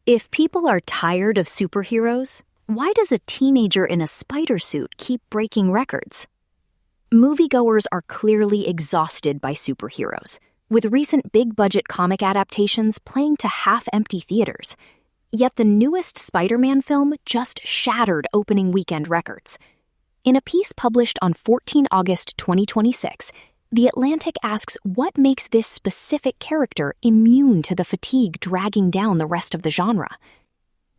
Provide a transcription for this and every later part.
If people are tired of superheroes, why does a teenager in a spider suit keep breaking records? Moviegoers are clearly exhausted by superheroes, with recent big-budget comic adaptations playing to half-empty theaters. Yet the newest Spider-Man film just shattered opening weekend records. In a piece published on 14 August 2026, The Atlantic asks what makes this specific character immune to the fatigue dragging down the rest of the genre.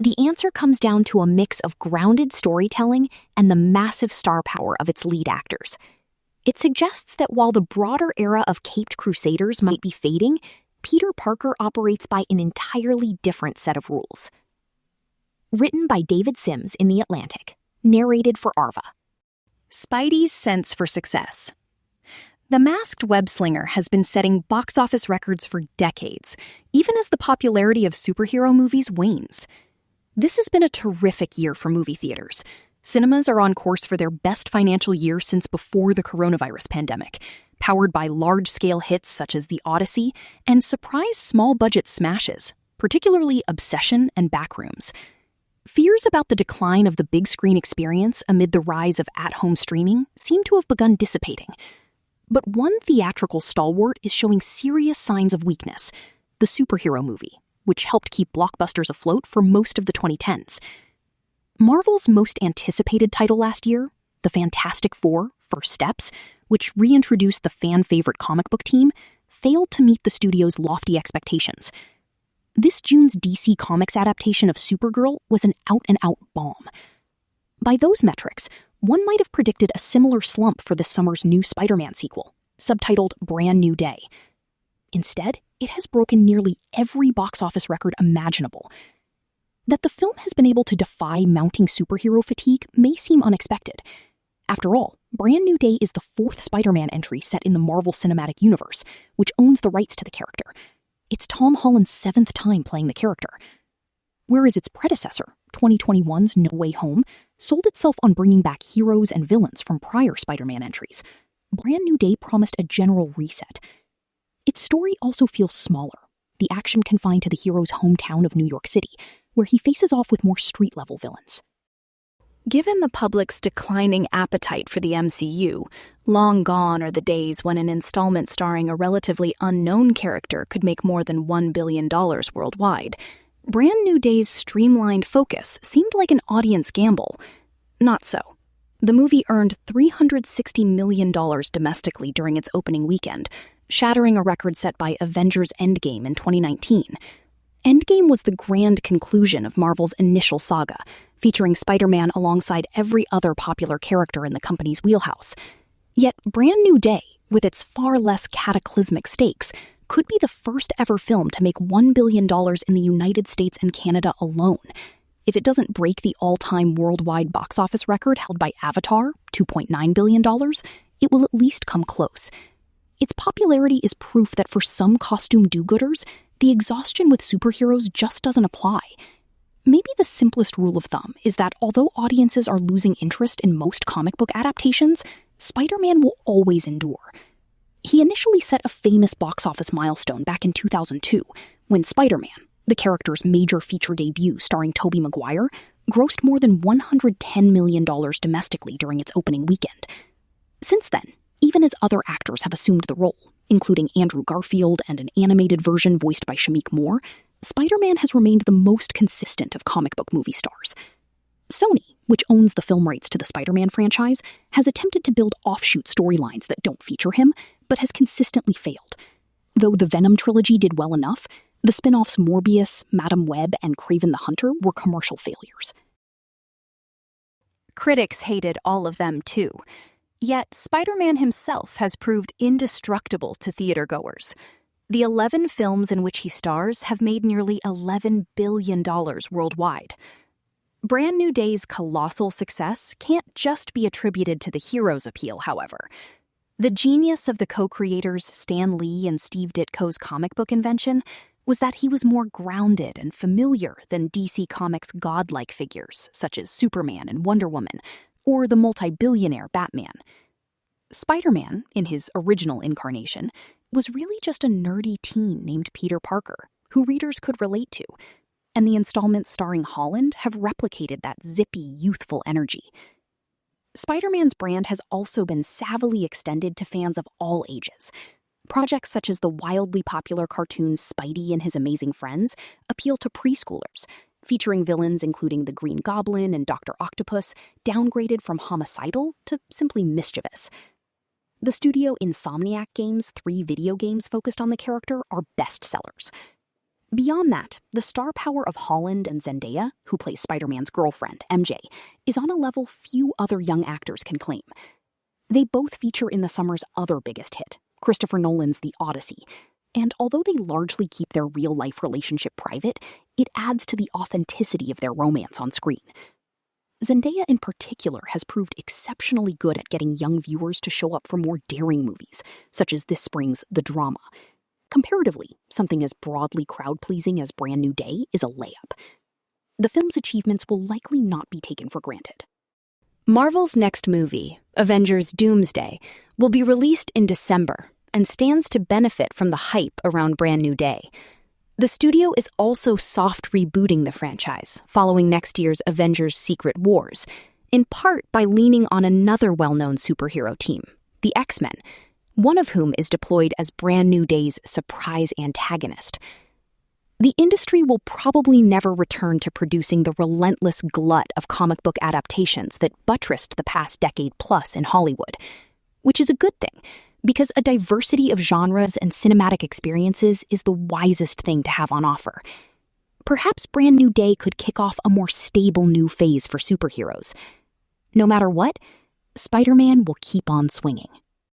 The answer comes down to a mix of grounded storytelling and the massive star power of its lead actors. It suggests that while the broader era of caped crusaders might be fading, Peter Parker operates by an entirely different set of rules. Written by David Sims in The Atlantic, narrated for Arva. Spidey's sense for success. The masked web-slinger has been setting box office records for decades, even as the popularity of superhero movies wanes. This has been a terrific year for movie theaters. Cinemas are on course for their best financial year since before the coronavirus pandemic, powered by large-scale hits such as The Odyssey and surprise small-budget smashes, particularly Obsession and Backrooms. Fears about the decline of the big-screen experience amid the rise of at-home streaming seem to have begun dissipating. But one theatrical stalwart is showing serious signs of weakness: the superhero movie, which helped keep blockbusters afloat for most of the 2010s. Marvel's most anticipated title last year, The Fantastic Four: First Steps, which reintroduced the fan-favorite comic book team, failed to meet the studio's lofty expectations. This June's DC Comics adaptation of Supergirl was an out-and-out bomb. By those metrics, one might have predicted a similar slump for this summer's new Spider-Man sequel, subtitled Brand New Day. Instead, it has broken nearly every box office record imaginable. That the film has been able to defy mounting superhero fatigue may seem unexpected. After all, Brand New Day is the fourth Spider-Man entry set in the Marvel Cinematic Universe, which owns the rights to the character. It's Tom Holland's seventh time playing the character. Whereas its predecessor, 2021's No Way Home, sold itself on bringing back heroes and villains from prior Spider-Man entries, Brand New Day promised a general reset. Its story also feels smaller, the action confined to the hero's hometown of New York City, where he faces off with more street-level villains. Given the public's declining appetite for the MCU, long gone are the days when an installment starring a relatively unknown character could make more than $1 billion worldwide. Brand New Day's streamlined focus seemed like an audience gamble. Not so. The movie earned $360 million domestically during its opening weekend, shattering a record set by Avengers Endgame in 2019. Endgame was the grand conclusion of Marvel's initial saga, featuring Spider-Man alongside every other popular character in the company's wheelhouse. Yet Brand New Day, with its far less cataclysmic stakes, could be the first ever film to make $1 billion in the United States and Canada alone. If it doesn't break the all-time worldwide box office record held by Avatar, $2.9 billion, it will at least come close. Its popularity is proof that for some costume do-gooders, the exhaustion with superheroes just doesn't apply. Maybe the simplest rule of thumb is that although audiences are losing interest in most comic book adaptations, Spider-Man will always endure. He initially set a famous box office milestone back in 2002, when Spider-Man, the character's major feature debut starring Tobey Maguire, grossed more than $110 million domestically during its opening weekend. Since then, even as other actors have assumed the role, including Andrew Garfield and an animated version voiced by Shameik Moore, Spider-Man has remained the most consistent of comic book movie stars. Sony, which owns the film rights to the Spider-Man franchise, has attempted to build offshoot storylines that don't feature him, but has consistently failed. Though the Venom trilogy did well enough, the spin-offs Morbius, Madam Web, and Kraven the Hunter were commercial failures. Critics hated all of them too. Yet Spider-Man himself has proved indestructible to theatergoers. The 11 films in which he stars have made nearly $11 billion worldwide. Brand New Day's colossal success can't just be attributed to the hero's appeal, however. The genius of the co-creators Stan Lee and Steve Ditko's comic book invention was that he was more grounded and familiar than DC Comics' godlike figures, such as Superman and Wonder Woman, or the multi-billionaire Batman. Spider-Man, in his original incarnation, was really just a nerdy teen named Peter Parker, who readers could relate to. and the installments starring Holland have replicated that zippy, youthful energy. Spider-Man's brand has also been savvily extended to fans of all ages. Projects such as the wildly popular cartoon Spidey and His Amazing Friends appeal to preschoolers, featuring villains including the Green Goblin and Dr. Octopus, downgraded from homicidal to simply mischievous. The Studio Insomniac Games' 3 video games focused on the character are bestsellers. Beyond that, the star power of Holland and Zendaya, who plays Spider-Man's girlfriend, MJ, is on a level few other young actors can claim. They both feature in the summer's other biggest hit, Christopher Nolan's The Odyssey, and although they largely keep their real-life relationship private, it adds to the authenticity of their romance on screen. Zendaya in particular has proved exceptionally good at getting young viewers to show up for more daring movies, such as this spring's The Drama. Comparatively, something as broadly crowd-pleasing as Brand New Day is a layup. The film's achievements will likely not be taken for granted. Marvel's next movie, Avengers: Doomsday, will be released in December and stands to benefit from the hype around Brand New Day. The studio is also soft rebooting the franchise following next year's Avengers: Secret Wars, in part by leaning on another well-known superhero team, the X-Men, one of whom is deployed as Brand New Day's surprise antagonist. The industry will probably never return to producing the relentless glut of comic book adaptations that buttressed the past decade plus in Hollywood, which is a good thing, because a diversity of genres and cinematic experiences is the wisest thing to have on offer. Perhaps Brand New Day could kick off a more stable new phase for superheroes. No matter what, Spider-Man will keep on swinging.